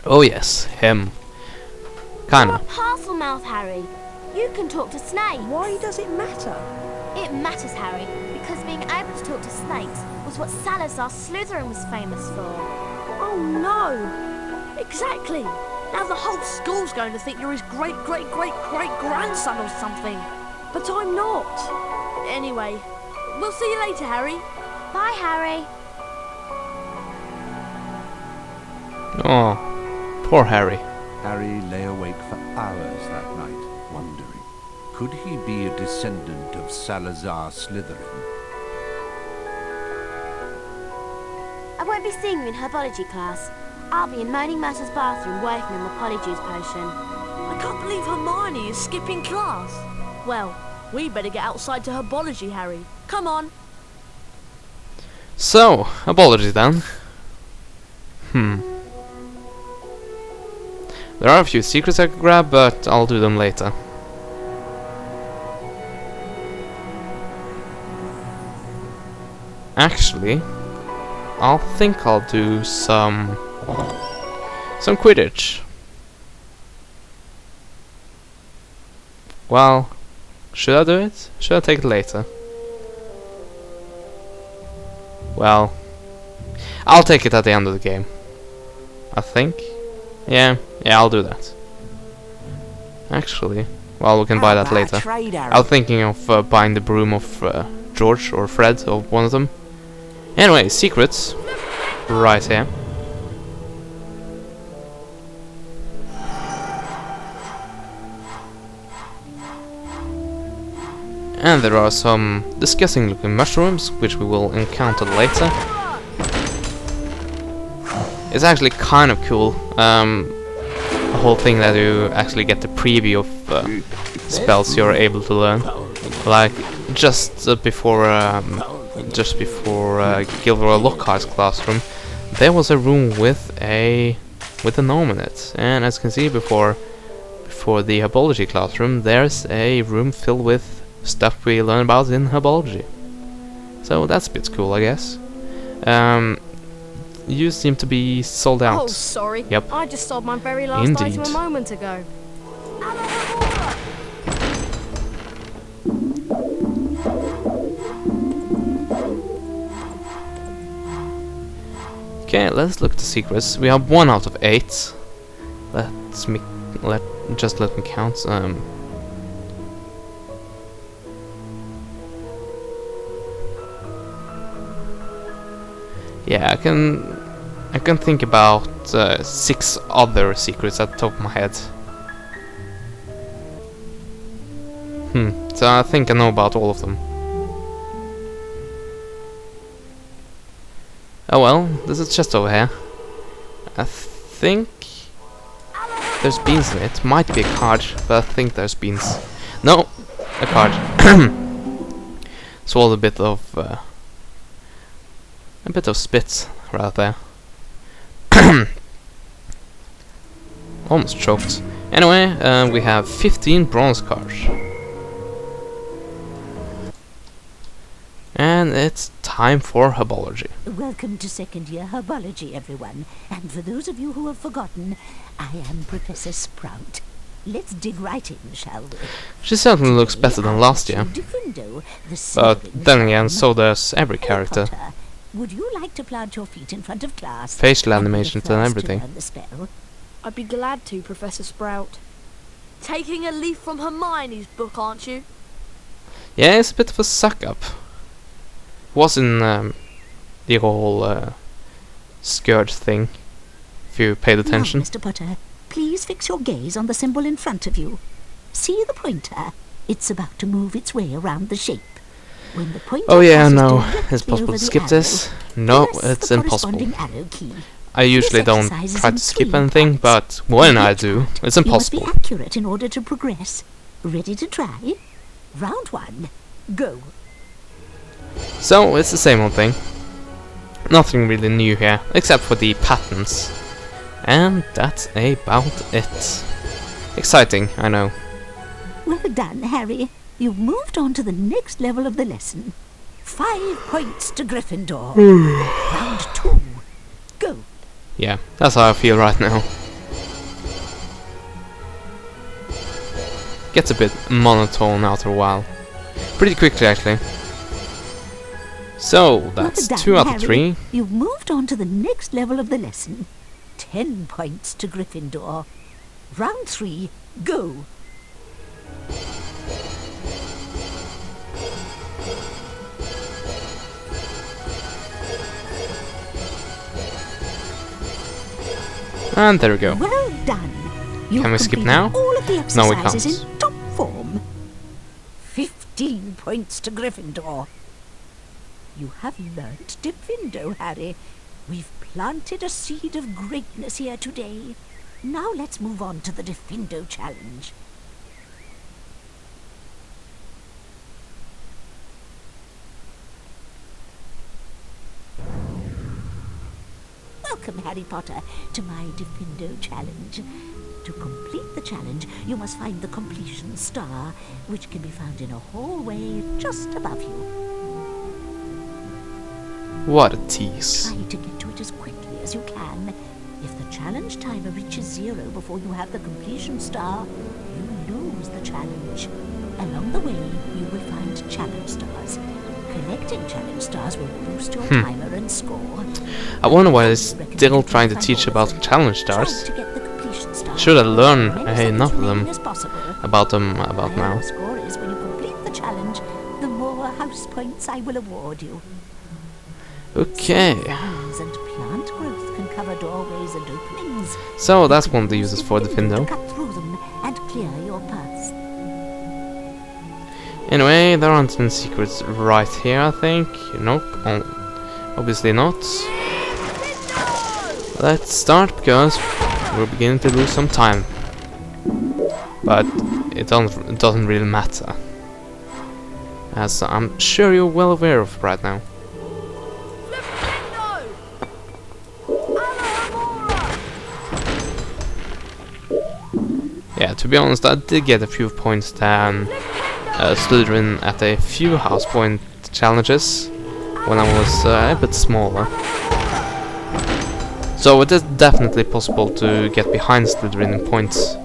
Oh yes, him. You're Kinda. a parcel mouth, Harry. You can talk to snakes. Why does it matter? It matters, Harry, because being able to talk to snakes was what Salazar Slytherin was famous for. Oh no! Exactly! Now the whole school's going to think you're his great-great-great-great-grandson or something. But I'm not. Anyway, we'll see you later, Harry. Bye, Harry. Oh, poor Harry. Harry lay awake for hours that night, wondering, could he be a descendant of Salazar Slytherin? I won't be seeing you in herbology class. I'll be in Moaning Myrtle's bathroom working on the polyjuice potion. I can't believe Hermione is skipping class. Well, we better get outside to herbology, Harry. Come on. So, herbology then. There are a few secrets I could grab, but I'll do them later. Actually, I'll do some Quidditch. Well, should I do it? Should I take it later? Well, I'll take it at the end of the game, I think. Yeah, I'll do that. Actually, well, we can buy that later. I was thinking of buying the broom of George or Fred, or one of them. Anyway, secrets. Right here. And there are some disgusting looking mushrooms, which we will encounter later. It's actually kind of cool, the whole thing that you actually get the preview of spells you're able to learn. Like, just before Gilderoy Lockhart's classroom, there was a room with a gnome in it. And as you can see, before the herbology classroom, there's a room filled with stuff we learn about in herbology. So that's a bit cool, I guess. You seem to be sold out. Oh, sorry. Yep. I just sold my very last Indeed. item a moment ago. Okay, let's look at the secrets. We have 1 out of 8. Let me count. Yeah, I can think about 6 other secrets at the top of my head. So I think I know about all of them. Oh well, there's a chest over here. I think there's beans in it. Might be a card, but I think there's beans. No, a card. Swallowed a bit of spit right there. Almost choked. Anyway, we have 15 bronze cards. And it's time for herbology. Welcome to second year herbology, everyone. And for those of you who have forgotten, I am Professor Sprout. Let's dig right in, shall we? She certainly looks better than last year. But then again, so does every character. Would you like to plant your feet in front of class? Facial animations and everything. I'd be glad to, Professor Sprout. Taking a leaf from Hermione's book, aren't you? Yeah, it's a bit of a suck-up. Was in the whole scourge thing, if you paid attention. Now, Mr. Potter, please fix your gaze on the symbol in front of you. See the pointer? It's about to move its way around the shape. When the pointer no, it's possible to skip this. No, it's impossible. I usually don't try to skip anything, but when I do, it's impossible. You must be accurate in order to progress. Ready to try? Round 1, go. So, it's the same old thing. Nothing really new here, except for the patterns. And that's about it. Exciting, I know. Well done, Harry. You've moved on to the next level of the lesson. 5 points to Gryffindor. Round 2, go. Yeah, that's how I feel right now. gets a bit monotone after a while. Pretty quickly, actually. So, that's Well done, 2 out of Harry. 3. You've moved on to the next level of the lesson. 10 points to Gryffindor. Round 3, go. And there we go. Well done. You've Can we skip completed now? all of the No, we exercises can't. in top form. 15 points to Gryffindor. You have learnt Diffindo, Harry. We've planted a seed of greatness here today. Now let's move on to the Diffindo challenge. Welcome, Harry Potter, to my Diffindo challenge. To complete the challenge, you must find the completion star, which can be found in a hallway just above you. What a tease. Try to get to it as quickly as you can. If the challenge timer reaches 0 before you have the completion star, you lose the challenge. Along the way, you will find challenge stars. Collecting challenge stars will boost your timer and score. I wonder why they're still trying to teach about challenge stars. Try to get the completion star. Should I learn As many enough of seconds them remaining as possible. about The now? higher your score is when you complete the challenge, the more house points I will award you. Okay. Vines and plant growth can cover doorways and openings. So that's one of the uses for To Diffindo. cut through them and clear your paths. Anyway, there aren't any secrets right here, I think. Nope. Obviously not. Let's start because we're beginning to lose some time. But it doesn't really matter, as I'm sure you're well aware of right now. Yeah, to be honest, I did get a few points than Slytherin at a few house point challenges when I was a bit smaller. So it is definitely possible to get behind Slytherin in points.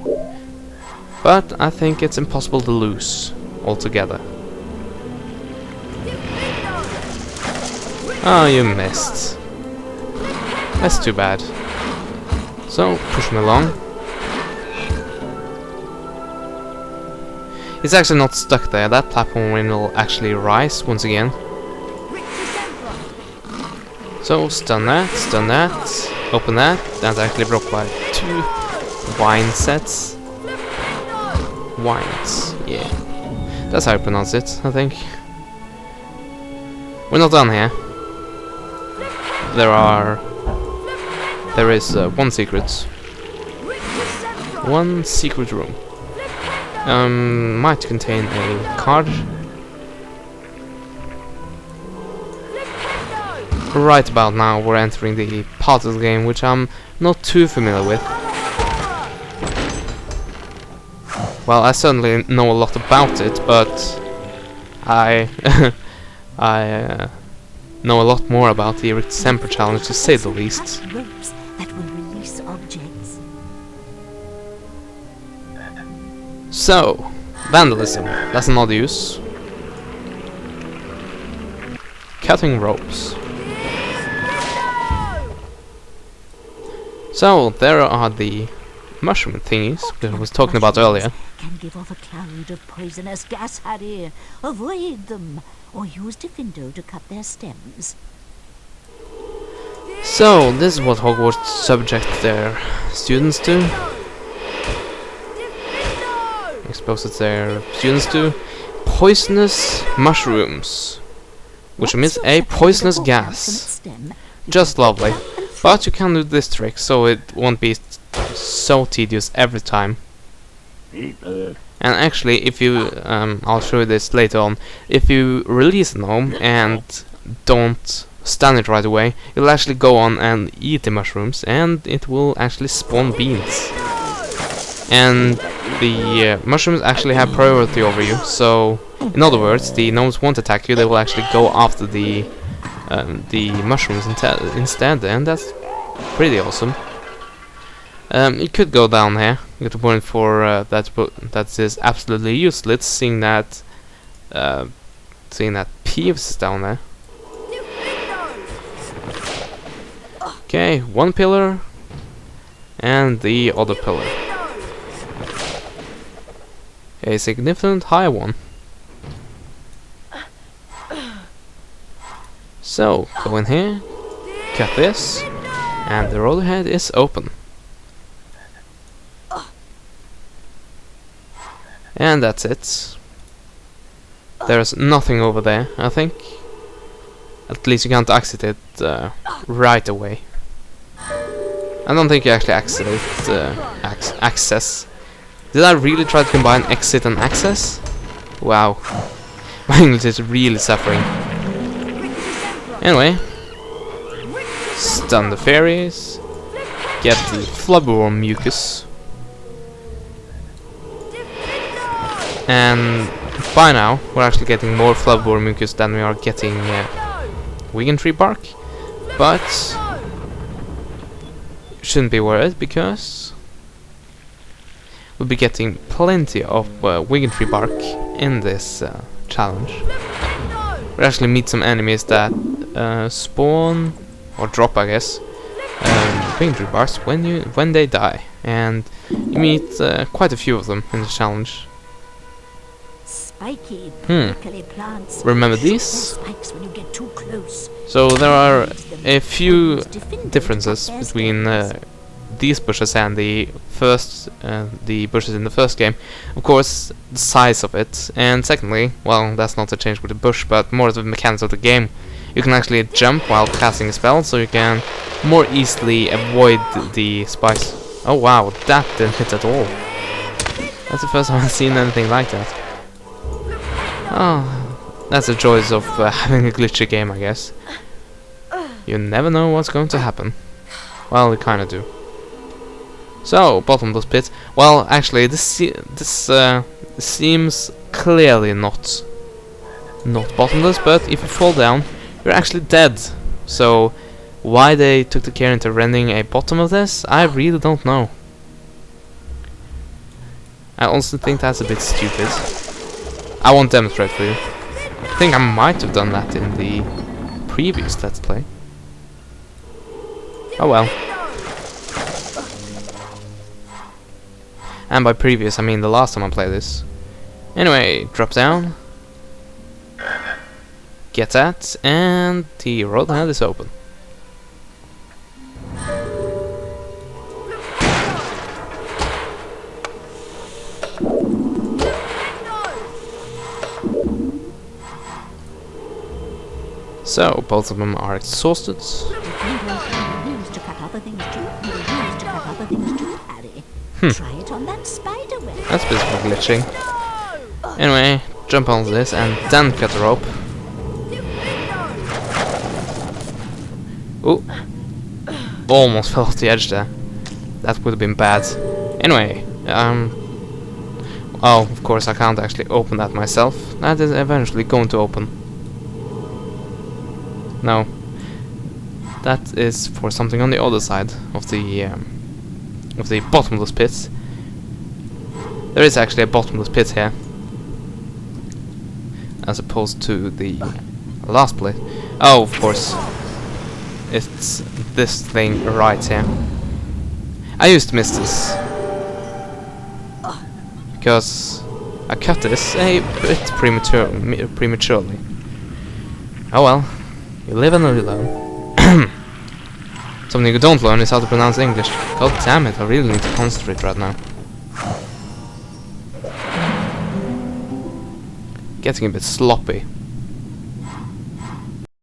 But I think it's impossible to lose altogether. Oh, you missed. That's too bad. So, push me along. It's actually not stuck there. That platform will actually rise once again. So, stun that, open that. That's actually blocked by 2 wine sets. Wines, yeah. That's how you pronounce it, I think. We're not done here. There is one secret. One secret room. Might contain a card. Right about now we're entering the part of the game which I'm not too familiar with. Well, I certainly know a lot about it, but I know a lot more about the Eric Semper challenge, to say the least. Cut ropes that will release objects. So, vandalism. That's another use. Cutting ropes. So, there are the mushroom thingies that I was talking about earlier. Can give off a cloud of poisonous gas, Harry. Avoid them, or use Diffindo to cut their stems. So, this is what Hogwarts subject their students to. Exposes their students to poisonous mushrooms, which Once means you've a separated poisonous the gas. stem, you Just can lovely. pick it up and But you can do this trick, so it won't be so tedious every time. And actually, if you, I'll show you this later on, if you release a gnome and don't stun it right away, it'll actually go on and eat the mushrooms, and it will actually spawn beans. And the mushrooms actually have priority over you, so in other words, the gnomes won't attack you, they will actually go after the mushrooms instead, and that's pretty awesome. It could go down here, get the point for that is absolutely useless, seeing that Peeves is down there. Okay, one pillar and the other pillar. A significant high one. So, go in here, cut this, and the roller head is open. And that's it. There's nothing over there, I think. At least you can't exit it right away. I don't think you actually access. Did I really try to combine exit and access? Wow. My English is really suffering. Anyway. Stun the fairies. Get the flubberworm mucus. And by now, we're actually getting more flubberworm mucus than we are getting Wiggentree bark. But shouldn't be worried, because we'll be getting plenty of Wiggentree bark in this challenge. We'll actually meet some enemies that spawn or drop, I guess, Wiggentree barks when they die, and you meet quite a few of them in the challenge. Spiky, prickly plants. Remember these? Spikes when you get too close. So there are a few differences between these bushes and the bushes in the first game. Of course, the size of it, and secondly, well, that's not a change with the bush, but more the mechanics of the game. You can actually jump while casting a spell, so you can more easily avoid the spikes. Oh wow, that didn't hit at all. That's the first time I've seen anything like that. Oh, that's the joys of having a glitchy game, I guess. You never know what's going to happen. Well, we kinda do. So, bottomless pit. Well, actually, this seems clearly not bottomless, but if you fall down, you're actually dead. So, why they took the care into rendering a bottom of this, I really don't know. I also think that's a bit stupid. I won't demonstrate for you. I think I might have done that in the previous Let's Play. Oh well. And by previous, I mean the last time I played this. Anyway, drop down. Get that, and the road hand is open. So, both of them are exhausted. Try it on that spider web. That's a bit of glitching. Anyway, jump onto this and then cut the rope. Ooh. Almost fell off the edge there. That would have been bad. Anyway, oh, of course I can't actually open that myself. That is eventually going to open. No. That is for something on the other side of the bottomless pit. There is actually a bottomless pit here, as opposed to the last place. Oh, of course. It's this thing right here. I used to miss this because I cut this a bit prematurely. Oh well, you live and you learn. Something you don't learn is how to pronounce English. God damn it, I really need to concentrate right now. Getting a bit sloppy.